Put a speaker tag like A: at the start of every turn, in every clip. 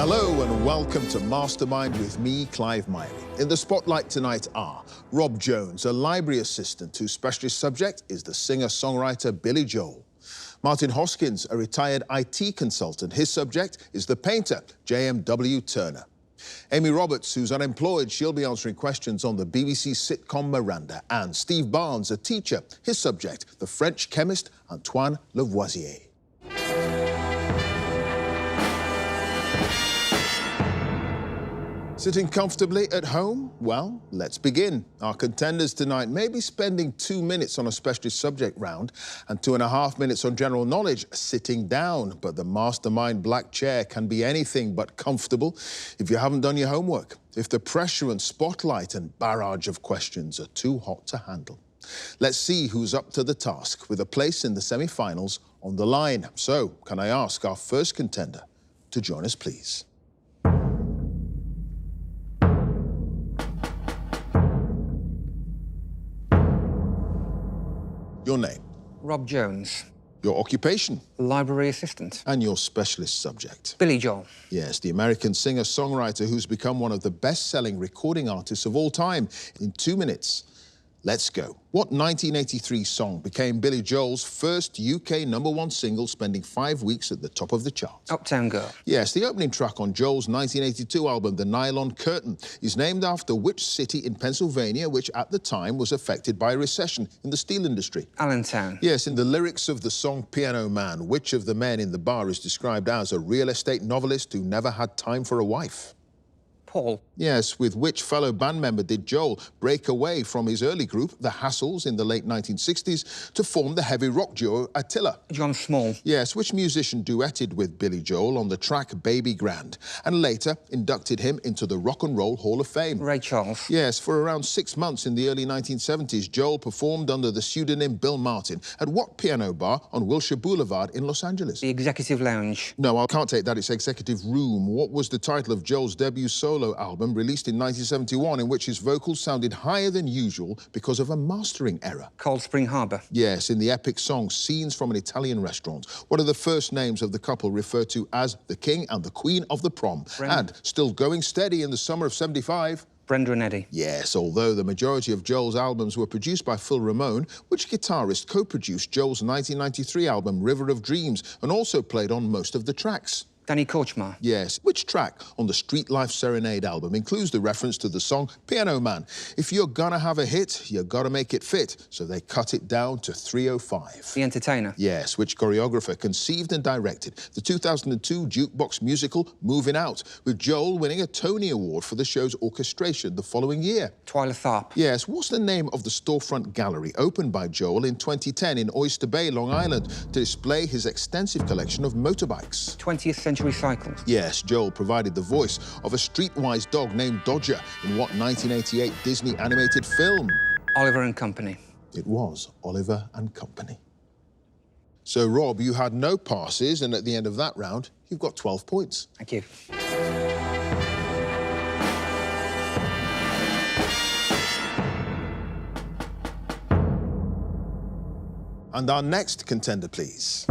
A: Hello and welcome to Mastermind with me, Clive Myrie. In the spotlight tonight are Rob Jones, a library assistant whose specialist subject is the singer-songwriter Billy Joel. Martin Hoskins, a retired IT consultant. His subject is the painter JMW Turner. Amy Roberts, who's unemployed, she'll be answering questions on the BBC sitcom Miranda. And Steve Barnes, a teacher. His subject, the French chemist Antoine Lavoisier. Sitting comfortably at home? Well, let's begin. Our contenders tonight may be spending 2 minutes on a specialist subject round and 2.5 minutes on general knowledge sitting down. But the Mastermind black chair can be anything but comfortable if you haven't done your homework, if the pressure and spotlight and barrage of questions are too hot to handle. Let's see who's up to the task with a place in the semi-finals on the line. So, can I ask our first contender to join us, please? Your name?
B: Rob Jones.
A: Your occupation?
B: Library assistant.
A: And your specialist subject?
B: Billy Joel.
A: Yes, the American singer-songwriter who's become one of the best-selling recording artists of all time. In 2 minutes, let's go. What 1983 song became Billy Joel's first UK #1 single, spending 5 weeks at the top of the chart?
B: Uptown Girl.
A: Yes, the opening track on Joel's 1982 album, The Nylon Curtain, is named after which city in Pennsylvania, which at the time was affected by a recession in the steel industry?
B: Allentown.
A: Yes, in the lyrics of the song Piano Man, which of the men in the bar is described as a real estate novelist who never had time for a wife?
B: Paul.
A: Yes, with which fellow band member did Joel break away from his early group, The Hassles, in the late 1960s, to form the heavy rock duo Attila?
B: John Small.
A: Yes, which musician duetted with Billy Joel on the track Baby Grand, and later inducted him into the Rock and Roll Hall of Fame?
B: Ray Charles.
A: Yes, for around 6 months in the early 1970s, Joel performed under the pseudonym Bill Martin at what piano bar on Wilshire Boulevard in Los Angeles?
B: The Executive Lounge.
A: No, I can't take that. It's Executive Room. What was the title of Joel's debut solo album released in 1971 in which his vocals sounded higher than usual because of a mastering error?
B: Cold Spring Harbor.
A: Yes, in the epic song Scenes from an Italian Restaurant. What are the first names of the couple referred to as the King and the Queen of the Prom? And still going steady in the summer of '75?
B: Brenda and Eddie.
A: Yes, although the majority of Joel's albums were produced by Phil Ramone, which guitarist co-produced Joel's 1993 album River of Dreams and also played on most of the tracks?
B: Danny Korchmar.
A: Yes. Which track on the Street Life Serenade album includes the reference to the song Piano Man? If you're gonna have a hit, you gotta make it fit. So they cut it down to 305.
B: The Entertainer.
A: Yes. Which choreographer conceived and directed the 2002 jukebox musical Moving Out, with Joel winning a Tony Award for the show's orchestration the following year?
B: Twyla Tharp.
A: Yes. What's the name of the storefront gallery opened by Joel in 2010 in Oyster Bay, Long Island, to display his extensive collection of motorbikes?
B: 20th Century Cycles.
A: Yes, Joel provided the voice of a streetwise dog named Dodger in what 1988 Disney animated film?
B: Oliver and Company.
A: It was Oliver and Company. So, Rob, you had no passes, and at the end of that round, you've got 12 points.
B: Thank you.
A: And our next contender, please.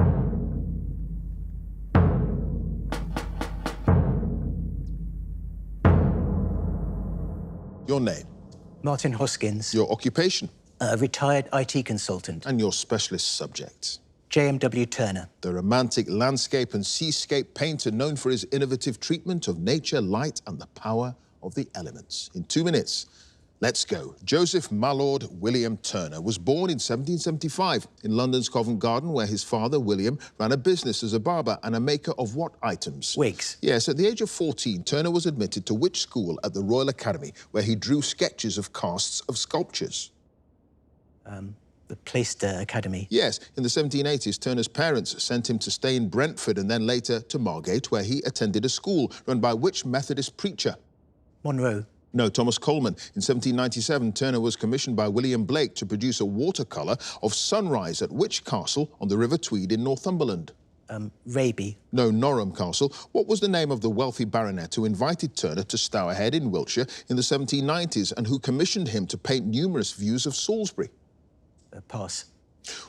A: Your name?
C: Martin Hoskins.
A: Your occupation?
C: A retired IT consultant.
A: And your specialist subject?
C: JMW Turner.
A: The romantic landscape and seascape painter known for his innovative treatment of nature, light, and the power of the elements. In 2 minutes, let's go. Joseph Mallord William Turner was born in 1775 in London's Covent Garden, where his father, William, ran a business as a barber and a maker of what items?
C: Wigs.
A: Yes, at the age of 14, Turner was admitted to which school at the Royal Academy, where he drew sketches of casts of sculptures?
C: The Plaister Academy.
A: Yes, in the 1780s, Turner's parents sent him to stay in Brentford and then later to Margate, where he attended a school run by which Methodist preacher?
C: Monroe.
A: No, Thomas Coleman. In 1797, Turner was commissioned by William Blake to produce a watercolour of sunrise at which castle on the River Tweed in Northumberland?
C: Raby.
A: No, Norham Castle. What was the name of the wealthy baronet who invited Turner to Stourhead in Wiltshire in the 1790s and who commissioned him to paint numerous views of Salisbury?
C: Pass.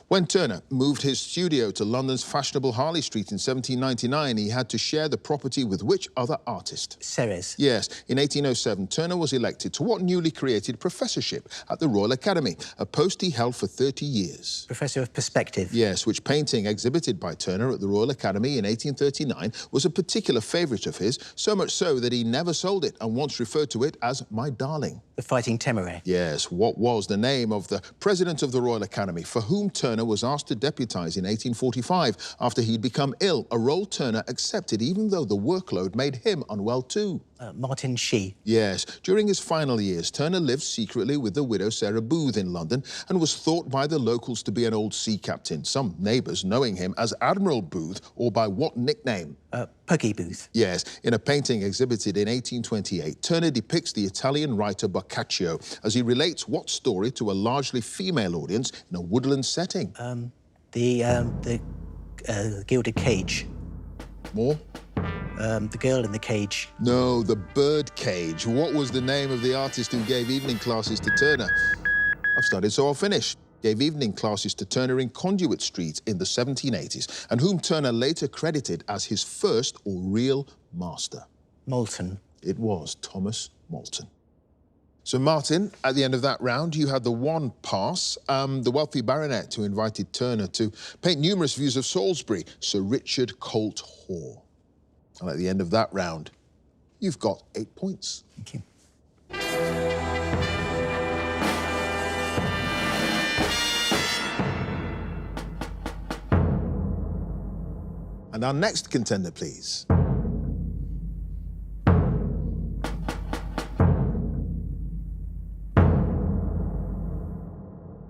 A: When Turner moved his studio to London's fashionable Harley Street in 1799, he had to share the property with which other artist?
C: Ceres.
A: Yes, in 1807, Turner was elected to what newly created professorship at the Royal Academy, a post he held for 30 years.
C: Professor of Perspective.
A: Yes, which painting exhibited by Turner at the Royal Academy in 1839 was a particular favourite of his, so much so that he never sold it and once referred to it as my darling.
C: The Fighting Temeraire.
A: Yes, what was the name of the president of the Royal Academy for whom Turner was asked to deputise in 1845 after he'd become ill, a role Turner accepted even though the workload made him unwell too?
C: Martin Shee.
A: Yes, during his final years, Turner lived secretly with the widow Sarah Booth in London and was thought by the locals to be an old sea captain, some neighbours knowing him as Admiral Booth, or by what nickname?
C: Puggy Booth.
A: Yes, in a painting exhibited in 1828, Turner depicts the Italian writer Boccaccio as he relates what story to a largely female audience in a woodland setting?
C: The Gilded Cage.
A: More?
C: The Girl in the Cage.
A: No, the Bird Cage. What was the name of the artist who gave evening classes to Turner? I've started, so I'll finish. Gave evening classes to Turner in Conduit Street in the 1780s, and whom Turner later credited as his first or real master.
C: Moulton.
A: It was Thomas Moulton. So, Martin, at the end of that round, you had the one pass, the wealthy baronet who invited Turner to paint numerous views of Salisbury, Sir Richard Colt Hoare. And at the end of that round, you've got 8 points.
C: Thank you.
A: And our next contender, please.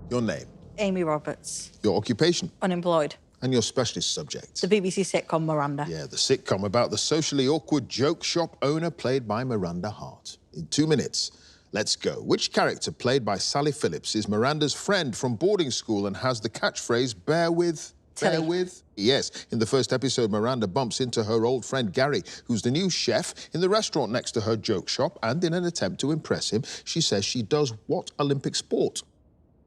A: Your name,
D: Amy Roberts.
A: your occupation,
D: Unemployed.
A: and your specialist subject.
D: The BBC sitcom Miranda.
A: Yeah, the sitcom about the socially awkward joke shop owner played by Miranda Hart. In 2 minutes, let's go. Which character played by Sally Phillips is Miranda's friend from boarding school and has the catchphrase, bear with, bear
D: Tilly.
A: with? Yes, in the first episode, Miranda bumps into her old friend Gary, who's the new chef in the restaurant next to her joke shop, and in an attempt to impress him, she says she does what Olympic sport?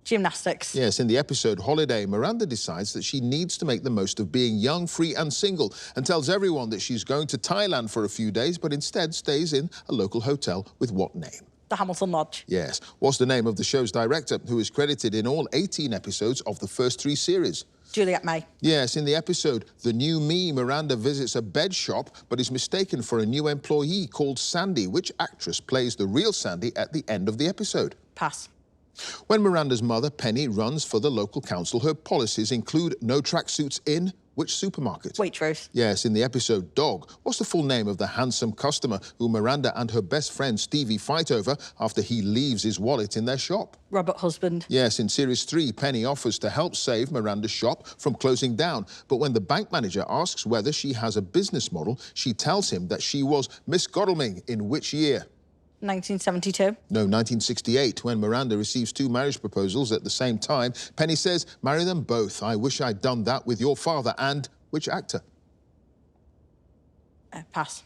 D: Gymnastics.
A: Yes, in the episode Holiday, Miranda decides that she needs to make the most of being young, free and single and tells everyone that she's going to Thailand for a few days, but instead stays in a local hotel with what name?
D: The Hamilton Lodge.
A: Yes. What's the name of the show's director, who is credited in all 18 episodes of the first 3 series?
D: Juliet May.
A: Yes, in the episode The New Me, Miranda visits a bed shop but is mistaken for a new employee called Sandy. Which actress plays the real Sandy at the end of the episode?
D: Pass.
A: When Miranda's mother, Penny, runs for the local council, her policies include no tracksuits in which supermarket?
D: Waitrose.
A: Yes, in the episode Dog. What's the full name of the handsome customer who Miranda and her best friend Stevie fight over after he leaves his wallet in their shop?
D: Robert Husband.
A: Yes, in Series 3, Penny offers to help save Miranda's shop from closing down. But when the bank manager asks whether she has a business model, she tells him that she was Miss Godalming in which year?
D: 1972.
A: No, 1968, when Miranda receives 2 marriage proposals at the same time. Penny says, marry them both. I wish I'd done that with your father. And which actor?
D: Pass.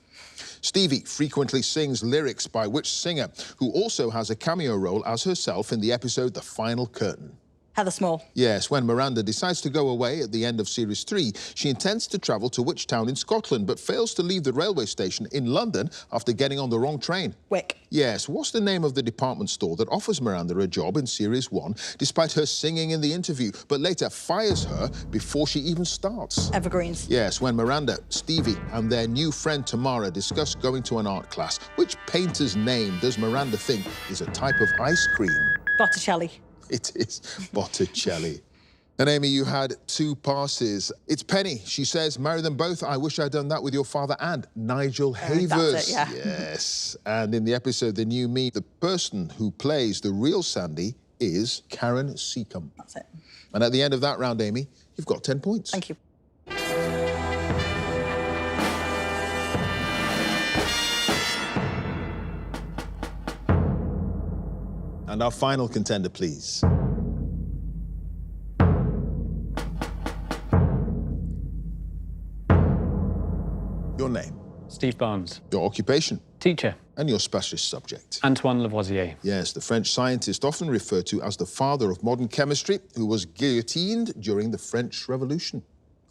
A: Stevie frequently sings lyrics by which singer, who also has a cameo role as herself in the episode The Final Curtain?
D: Heather Small.
A: Yes, when Miranda decides to go away at the end of Series 3, she intends to travel to which town in Scotland, but fails to leave the railway station in London after getting on the wrong train?
D: Wick.
A: Yes, what's the name of the department store that offers Miranda a job in Series 1, despite her singing in the interview, but later fires her before she even starts?
D: Evergreens.
A: Yes, when Miranda, Stevie and their new friend Tamara discuss going to an art class, which painter's name does Miranda think is a type of ice cream?
D: Botticelli.
A: It is Botticelli. And Amy, you had 2 passes. It's Penny. She says, marry them both. I wish I'd done that with your father. And Nigel Havers.
D: That's it, yeah.
A: Yes. And in the episode The New Me, the person who plays the real Sandy is Karen Seacombe.
D: That's it.
A: And at the end of that round, Amy, you've got 10 points.
D: Thank you.
A: And our final contender, please. Your name.
E: Steve Barnes.
A: Your occupation?
E: Teacher.
A: And your specialist subject?
E: Antoine Lavoisier.
A: Yes, the French scientist often referred to as the father of modern chemistry, who was guillotined during the French Revolution.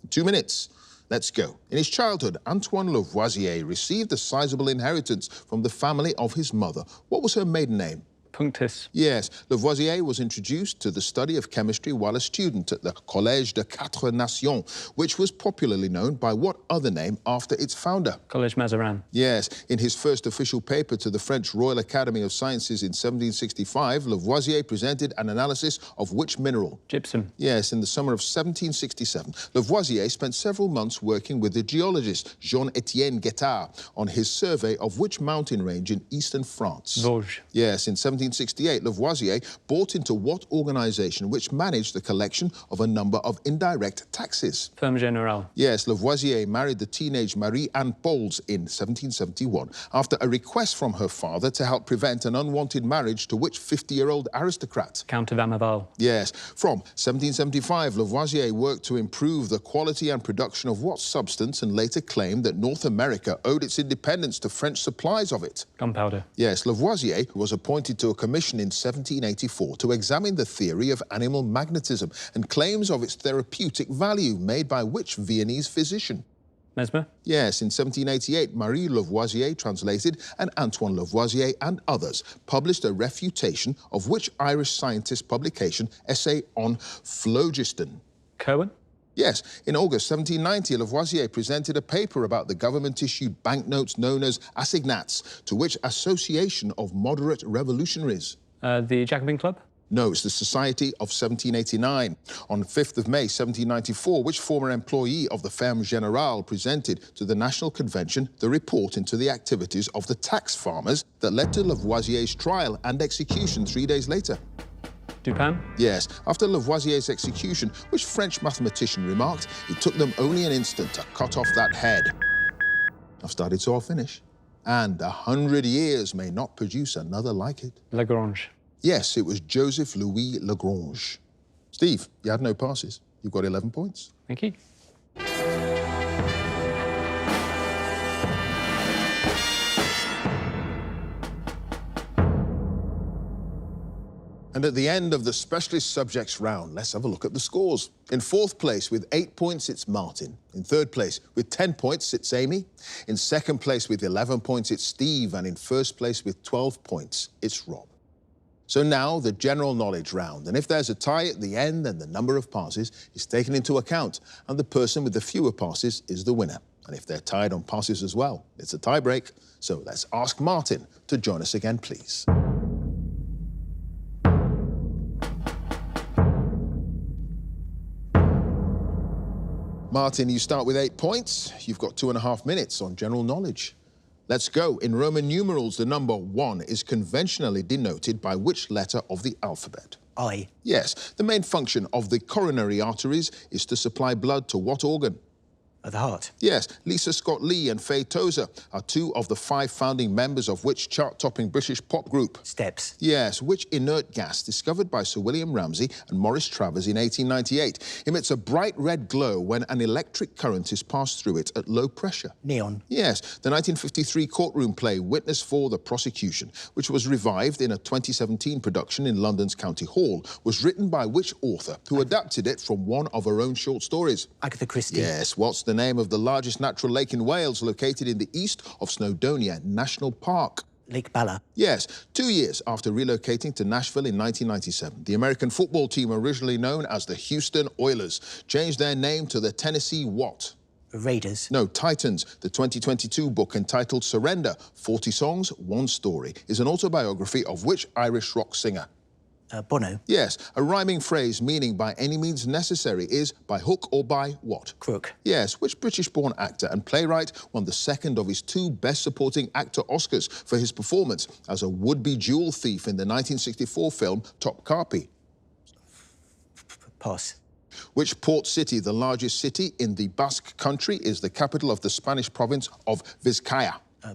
A: 2 minutes. Let's go. In his childhood, Antoine Lavoisier received a sizable inheritance from the family of his mother. What was her maiden name?
E: Punctus.
A: Yes, Lavoisier was introduced to the study of chemistry while a student at the Collège de Quatre Nations, which was popularly known by what other name after its founder?
E: Collège Mazarin.
A: Yes, in his first official paper to the French Royal Academy of Sciences in 1765, Lavoisier presented an analysis of which mineral?
E: Gypsum.
A: Yes, in the summer of 1767, Lavoisier spent several months working with the geologist Jean-Étienne Guettard on his survey of which mountain range in eastern France?
E: Vosges.
A: Yes, in 1768, Lavoisier bought into what organisation which managed the collection of a number of indirect taxes?
E: Ferme Générale.
A: Yes, Lavoisier married the teenage Marie-Anne Pauls in 1771 after a request from her father to help prevent an unwanted marriage to which 50-year-old aristocrat?
E: Count of Amival.
A: Yes. From 1775, Lavoisier worked to improve the quality and production of what substance and later claimed that North America owed its independence to French supplies of it?
E: Gunpowder.
A: Yes, Lavoisier was appointed to a commission in 1784 to examine the theory of animal magnetism and claims of its therapeutic value made by which Viennese physician?
E: Mesmer.
A: Yes, in 1788, Marie Lavoisier translated, and Antoine Lavoisier and others published a refutation of which Irish scientist publication essay on phlogiston?
E: Cohen.
A: Yes, in August 1790, Lavoisier presented a paper about the government-issued banknotes known as assignats, to which association of moderate revolutionaries?
E: The Jacobin Club.
A: No, it's the Society of 1789. On 5th of May 1794, which former employee of the Ferme Générale presented to the National Convention the report into the activities of the tax farmers that led to Lavoisier's trial and execution 3 days later?
E: Dupin.
A: Yes, after Lavoisier's execution, which French mathematician remarked, it took them only an instant to cut off that head. I've started, so I'll finish. And 100 years may not produce another like it.
E: Lagrange.
A: Yes, it was Joseph Louis Lagrange. Steve, you had no passes. You've got 11 points.
E: Thank you.
A: And at the end of the specialist subjects round, let's have a look at the scores. In 4th place with 8 points, it's Martin. In 3rd place with 10 points, it's Amy. In 2nd place with 11 points, it's Steve. And in 1st place with 12 points, it's Rob. So now the general knowledge round. And if there's a tie at the end, then the number of passes is taken into account. And the person with the fewer passes is the winner. And if they're tied on passes as well, it's a tie break. So let's ask Martin to join us again, please. Martin, you start with 8 points. You've got 2.5 minutes on general knowledge. Let's go. In Roman numerals, the number 1 is conventionally denoted by which letter of the alphabet?
C: I.
A: Yes. The main function of the coronary arteries is to supply blood to what organ?
C: The heart.
A: Yes. Lisa Scott Lee and Faye Tozer are 2 of the 5 founding members of which chart-topping British pop group?
C: Steps.
A: Yes. Which inert gas, discovered by Sir William Ramsay and Maurice Travers in 1898, emits a bright red glow when an electric current is passed through it at low pressure?
C: Neon.
A: Yes. The 1953 courtroom play Witness for the Prosecution, which was revived in a 2017 production in London's County Hall, was written by which author, who adapted it from one of her own short stories?
C: Agatha Christie.
A: Yes. What's the name of the largest natural lake in Wales, located in the east of Snowdonia National Park?
C: Lake Bala.
A: Yes. 2 years after relocating to Nashville in 1997, the American football team, originally known as the Houston Oilers, changed their name to the Tennessee what?
C: Raiders.
A: No, Titans. The 2022 book entitled Surrender, 40 Songs, One Story, is an autobiography of which Irish rock singer?
C: Bono.
A: Yes. A rhyming phrase meaning by any means necessary is by hook or by what?
C: Crook.
A: Yes. Which British-born actor and playwright won the second of his 2 Best Supporting Actor Oscars for his performance as a would-be jewel thief in the 1964 film Top Carpi?
C: Pass.
A: Which port city, the largest city in the Basque Country, is the capital of the Spanish province of Vizcaya?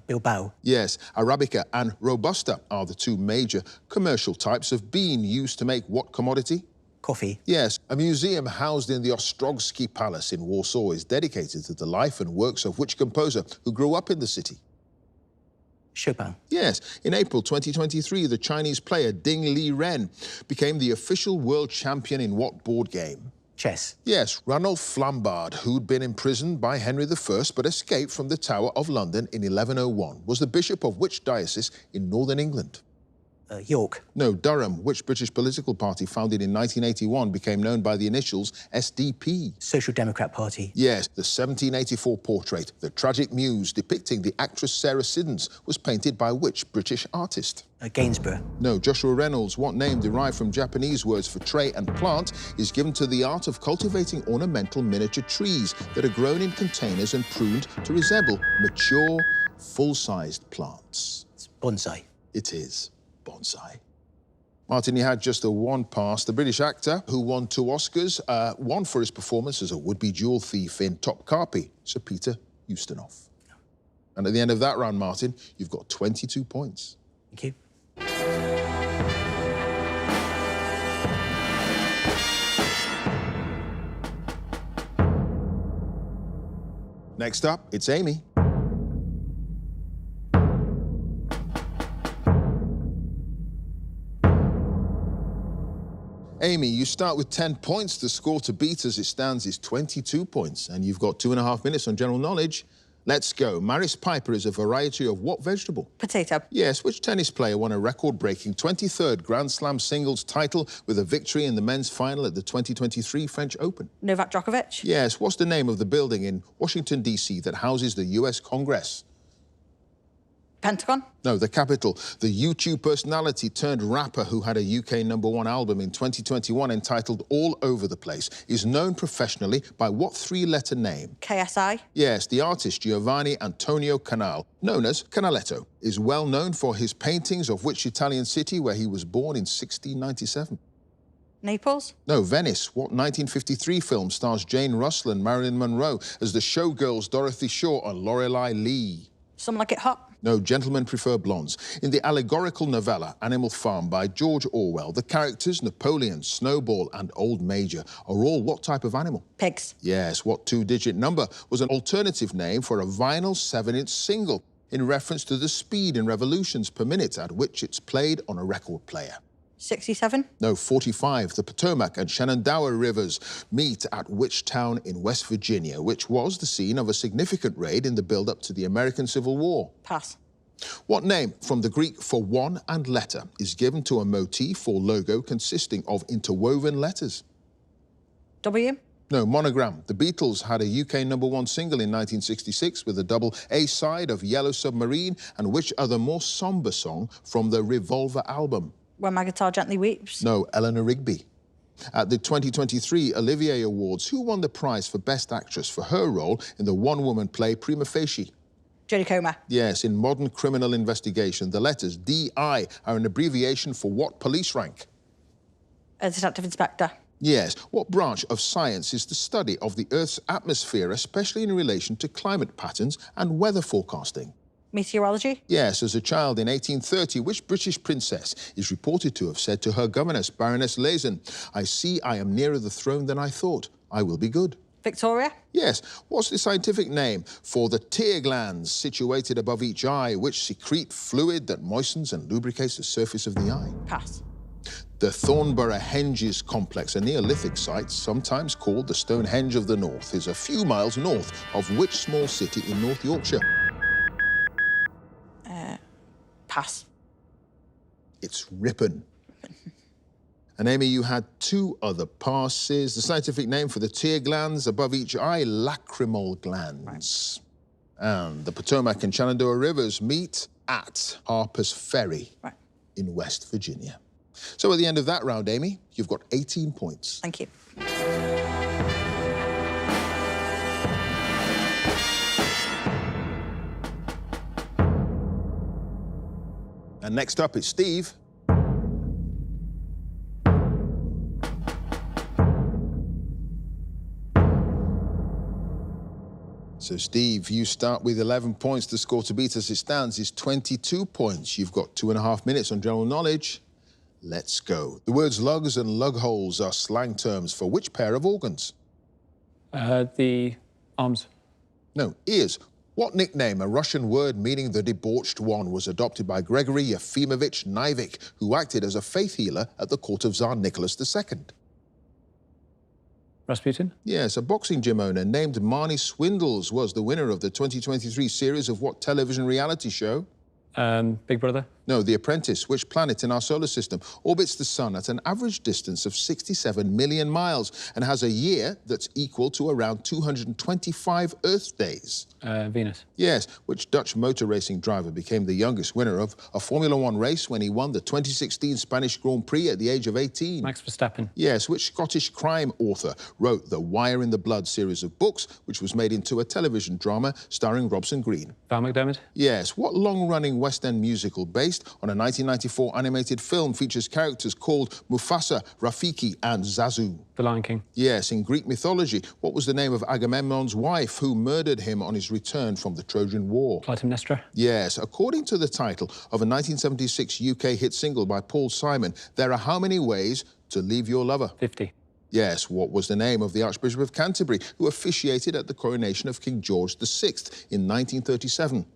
C: Bilbao.
A: Yes. Arabica and Robusta are the 2 major commercial types of bean used to make what commodity?
C: Coffee.
A: Yes, a museum housed in the Ostrogski Palace in Warsaw is dedicated to the life and works of which composer who grew up in the city?
C: Chopin.
A: Yes, in April 2023, the Chinese player Ding Liren became the official world champion in what board game?
C: Chess.
A: Yes, Ranulph Flambard, who'd been imprisoned by Henry I but escaped from the Tower of London in 1101, was the bishop of which diocese in northern England?
C: York.
A: No, Durham. Which British political party founded in 1981 became known by the initials SDP?
C: Social Democrat Party.
A: Yes, the 1784 portrait, The Tragic Muse, depicting the actress Sarah Siddons, was painted by which British artist?
C: Gainsborough.
A: No, Joshua Reynolds. What name derived from Japanese words for tray and plant is given to the art of cultivating ornamental miniature trees that are grown in containers and pruned to resemble mature, full-sized plants?
C: It's bonsai.
A: It is bonsai. Martin, you had just the one pass. The British actor who won 2 Oscars, one for his performance as a would-be jewel thief in Top Carpy, Sir Peter Ustinov. And at the end of that round, Martin, you've got 22 points.
C: Thank you.
A: Next up, it's Amy. Amy, you start with 10 points. The score to beat as it stands is 22 points, and you've got 2.5 minutes on general knowledge. Let's go. Maris Piper is a variety of what vegetable?
D: Potato.
A: Yes, which tennis player won a record-breaking 23rd Grand Slam singles title with a victory in the men's final at the 2023 French Open?
D: Novak Djokovic.
A: Yes, what's the name of the building in Washington, D.C. that houses the U.S. Congress?
D: Pentagon.
A: No, the Capitol. The YouTube personality turned rapper who had a UK #1 album in 2021 entitled All Over the Place is known professionally by what 3-letter name?
D: KSI.
A: Yes, the artist Giovanni Antonio Canal, known as Canaletto, is well known for his paintings of which Italian city where he was born in 1697?
D: Naples.
A: No, Venice. What 1953 film stars Jane Russell and Marilyn Monroe as the showgirls Dorothy Shaw and Lorelei Lee?
D: Some Like It Hot.
A: No, Gentlemen Prefer Blondes. In the allegorical novella Animal Farm by George Orwell, the characters Napoleon, Snowball and Old Major are all what type of animal?
D: Pigs.
A: Yes, what 2-digit number was an alternative name for a vinyl 7-inch single in reference to the speed in revolutions per minute at which it's played on a record player?
D: 67.
A: No, 45. The Potomac and Shenandoah rivers meet at which town in West Virginia, which was the scene of a significant raid in the build-up to the American Civil War?
D: Pass.
A: What name from the Greek for one and letter is given to a motif or logo consisting of interwoven letters?
D: W.
A: No, Monogram. The Beatles had a UK #1 single in 1966 with a double A-side of Yellow Submarine, and which other more somber song from the Revolver album?
D: When My Guitar Gently Weeps.
A: No, Eleanor Rigby. At the 2023 Olivier Awards, who won the prize for Best Actress for her role in the one-woman play Prima Facie?
D: Jodie Comer.
A: Yes, in modern criminal investigation, the letters DI are an abbreviation for what police rank?
D: A detective inspector.
A: Yes, what branch of science is the study of the Earth's atmosphere, especially in relation to climate patterns and weather forecasting?
D: Meteorology.
A: Yes, as a child in 1830, which British princess is reported to have said to her governess, Baroness Lazen, "I see I am nearer the throne than I thought. I will be good."
D: Victoria.
A: Yes, what's the scientific name for the tear glands situated above each eye, which secrete fluid that moistens and lubricates the surface of the eye?
D: Pass.
A: The Thornborough Henges complex, a Neolithic site, sometimes called the Stonehenge of the North, is a few miles north of which small city in North Yorkshire?
D: Pass.
A: It's Ripon. And Amy, you had 2 other passes. The scientific name for the tear glands above each eye, lacrimal glands. Right. And the Potomac and Shenandoah rivers meet at Harper's Ferry in West Virginia. So at the end of that round, Amy, you've got 18 points.
D: Thank you.
A: And next up is Steve. So, Steve, you start with 11 points. The score to beat as it stands is 22 points. You've got 2.5 minutes on general knowledge. Let's go. The words lugs and lug holes are slang terms for which pair of organs?
E: The arms.
A: No, ears. What nickname, a Russian word meaning the debauched one, was adopted by Gregory Yefimovich Nivik, who acted as a faith healer at the court of Tsar Nicholas II?
E: Rasputin.
A: Yes, a boxing gym owner named Marnie Swindles was the winner of the 2023 series of what television reality show?
E: Big Brother.
A: No, The Apprentice. Which planet in our solar system orbits the sun at an average distance of 67 million miles and has a year that's equal to around 225 Earth days?
E: Venus.
A: Yes. Which Dutch motor racing driver became the youngest winner of a Formula One race when he won the 2016 Spanish Grand Prix at the age of 18?
E: Max Verstappen.
A: Yes. Which Scottish crime author wrote the Wire in the Blood series of books, which was made into a television drama starring Robson Green?
E: Val McDermid.
A: Yes. What long-running West End musical based on a 1994 animated film features characters called Mufasa, Rafiki and Zazu?
E: The Lion King.
A: Yes. In Greek mythology, what was the name of Agamemnon's wife who murdered him on his return from the Trojan War?
E: Clytemnestra.
A: Yes. According to the title of a 1976 UK hit single by Paul Simon, there are how many ways to leave your lover?
E: 50.
A: Yes. What was the name of the Archbishop of Canterbury who officiated at the coronation of King George VI in 1937?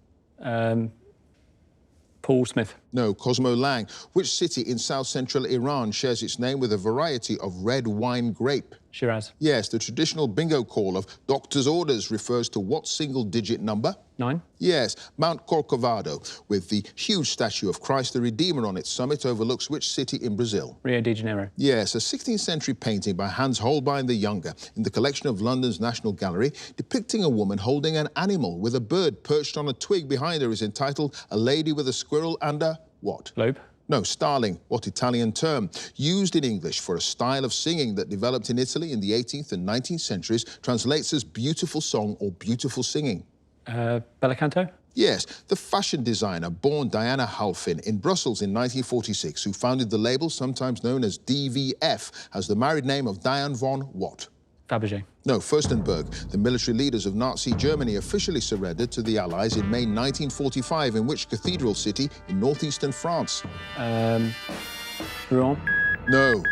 E: Paul Smith.
A: No, Cosmo Lang. Which city in south-central Iran shares its name with a variety of red wine grape?
E: Shiraz.
A: Yes, the traditional bingo call of doctor's orders refers to what single-digit number?
E: 9.
A: Yes, Mount Corcovado, with the huge statue of Christ the Redeemer on its summit, overlooks which city in Brazil?
E: Rio de Janeiro.
A: Yes, a 16th century painting by Hans Holbein the Younger in the collection of London's National Gallery, depicting a woman holding an animal with a bird perched on a twig behind her, is entitled A Lady with a Squirrel and a what?
E: Globe.
A: No, starling. What Italian term? Used in English for a style of singing that developed in Italy in the 18th and 19th centuries, translates as beautiful song or beautiful singing.
E: Bella Canto.
A: Yes, the fashion designer born Diana Halfin in Brussels in 1946, who founded the label, sometimes known as DVF, has the married name of Diane von what?
E: Fabergé.
A: No, Furstenberg. The military leaders of Nazi Germany officially surrendered to the Allies in May 1945, in which cathedral city in northeastern France?
E: Rouen.
A: No,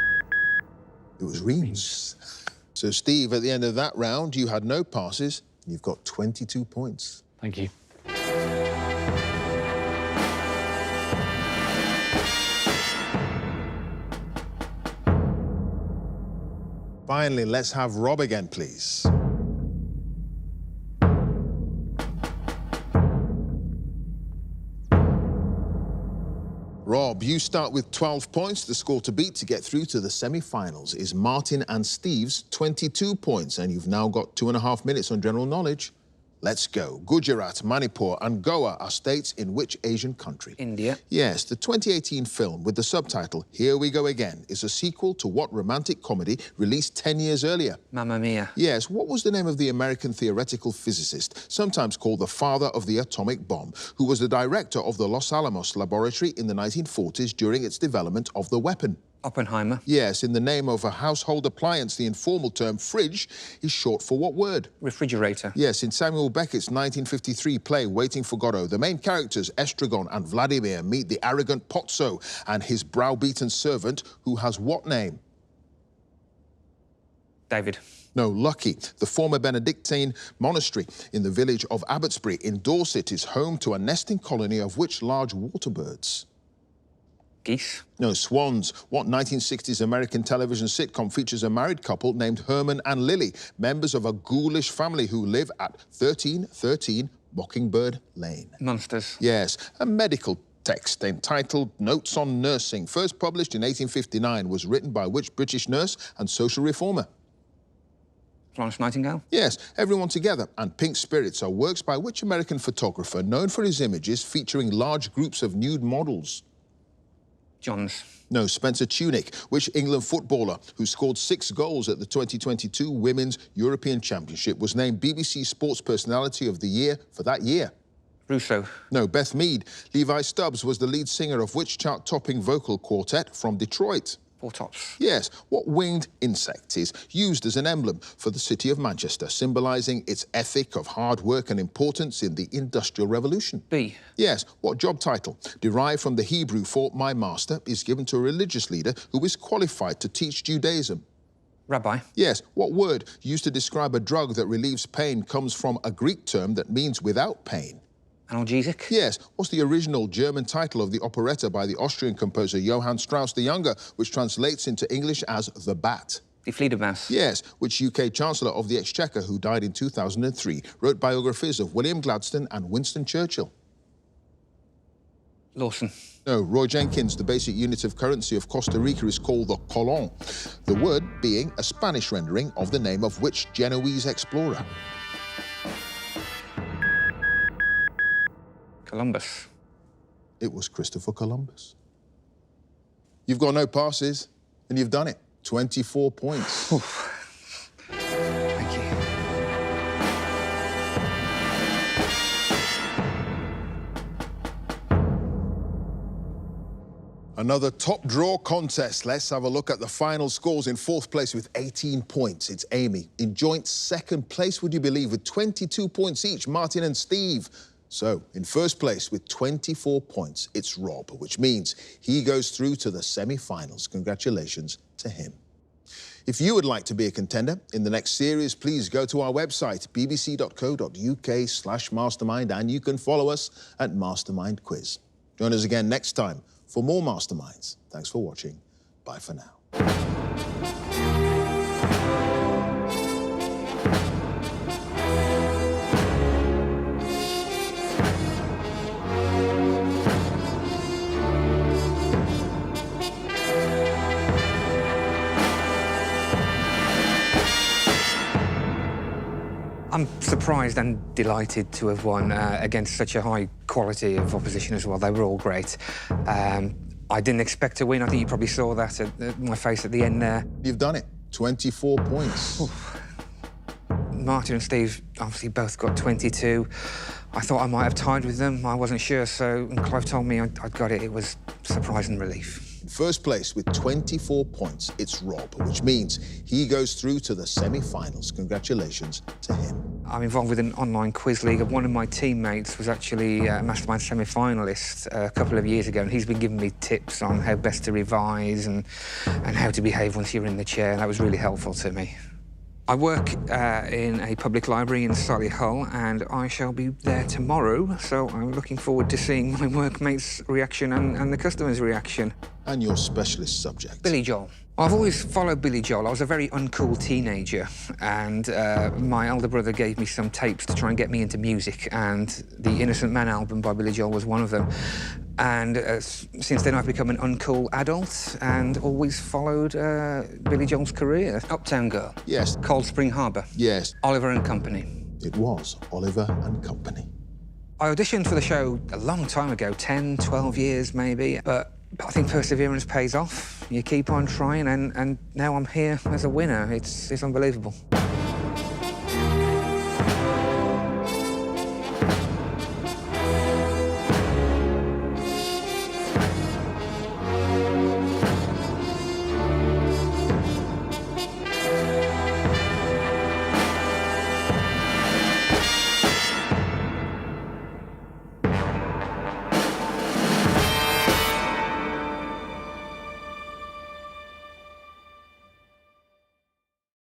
A: it was Reims. So, Steve, at the end of that round, you had no passes. You've got 22 points.
E: Thank you.
A: Finally, let's have Rob again, please. Rob, you start with 12 points. The score to beat to get through to the semi-finals is Martin and Steve's 22 points, and you've now got 2.5 minutes on general knowledge. Let's go. Gujarat, Manipur and Goa are states in which Asian country?
B: India.
A: Yes, the 2018 film with the subtitle Here We Go Again is a sequel to what romantic comedy released 10 years earlier?
B: Mamma Mia.
A: Yes, what was the name of the American theoretical physicist, sometimes called the father of the atomic bomb, who was the director of the Los Alamos laboratory in the 1940s during its development of the weapon?
B: Oppenheimer.
A: Yes, in the name of a household appliance, the informal term fridge is short for what word?
B: Refrigerator.
A: Yes, in Samuel Beckett's 1953 play Waiting for Godot, the main characters, Estragon and Vladimir, meet the arrogant Pozzo and his browbeaten servant, who has what name?
B: David.
A: No, Lucky. The former Benedictine monastery in the village of Abbotsbury in Dorset is home to a nesting colony of which large water birds?
B: Geese.
A: No, swans. What 1960s American television sitcom features a married couple named Herman and Lily, members of a ghoulish family who live at 1313 Mockingbird Lane?
B: Monsters.
A: Yes, a medical text entitled Notes on Nursing, first published in 1859, was written by which British nurse and social reformer?
B: Florence Nightingale.
A: Yes, Everyone Together and Pink Spirits are works by which American photographer known for his images featuring large groups of nude models?
B: Johns.
A: No, Spencer Tunick. Which England footballer who scored 6 goals at the 2022 Women's European Championship was named BBC Sports Personality of the Year for that year?
B: Russo.
A: No, Beth Mead. Levi Stubbs was the lead singer of which chart-topping vocal quartet from Detroit?
B: Four tops.
A: Yes. What winged insect is used as an emblem for the city of Manchester, symbolising its ethic of hard work and importance in the Industrial Revolution?
B: B.
A: Yes. What job title, derived from the Hebrew for my master, is given to a religious leader who is qualified to teach Judaism?
B: Rabbi.
A: Yes. What word used to describe a drug that relieves pain comes from a Greek term that means without pain?
B: Analgesic.
A: Yes. What's the original German title of the operetta by the Austrian composer Johann Strauss the Younger, which translates into English as The Bat?
B: Die Fledermaus.
A: Yes. Which UK Chancellor of the Exchequer, who died in 2003, wrote biographies of William Gladstone and Winston Churchill?
B: Lawson.
A: No, Roy Jenkins. The basic unit of currency of Costa Rica is called the colon, the word being a Spanish rendering of the name of which Genoese explorer?
B: Columbus.
A: It was Christopher Columbus. You've got no passes, and you've done it. 24 points.
B: Thank you.
A: Another top draw contest. Let's have a look at the final scores. In fourth place with 18 points, it's Amy. In joint second place, would you believe, with 22 points each, Martin and Steve. So, in first place with 24 points, it's Rob, which means he goes through to the semi-finals. Congratulations to him. If you would like to be a contender in the next series, please go to our website, bbc.co.uk/mastermind, and you can follow us at Mastermind Quiz. Join us again next time for more Masterminds. Thanks for watching. Bye for now.
B: I'm surprised and delighted to have won against such a high quality of opposition as well. They were all great. I didn't expect to win. I think you probably saw that at my face at the end there.
A: You've done it. 24 points.
B: Oof. Martin and Steve obviously both got 22. I thought I might have tied with them. I wasn't sure, so when Clive told me I'd got it, it was surprising relief.
A: In first place with 24 points, it's Rob, which means he goes through to the semi-finals. Congratulations to him.
B: I'm involved with an online quiz league. One of my teammates was actually a Mastermind semi-finalist a couple of years ago, and he's been giving me tips on how best to revise and how to behave once you're in the chair. That was really helpful to me. I work in a public library in Solihull, and I shall be there tomorrow, so I'm looking forward to seeing my workmates' reaction and the customers' reaction.
A: And your specialist subject?
B: Billy Joel. I've always followed Billy Joel. I was a very uncool teenager, and my elder brother gave me some tapes to try and get me into music, and the Innocent Man album by Billy Joel was one of them. And since then, I've become an uncool adult and always followed Billy Joel's career. Uptown Girl.
A: Yes.
B: Cold Spring Harbor.
A: Yes.
B: Oliver and Company.
A: It was Oliver and Company.
B: I auditioned for the show a long time ago, 10, 12 years maybe, but I think perseverance pays off. You keep on trying, and now I'm here as a winner. It's unbelievable.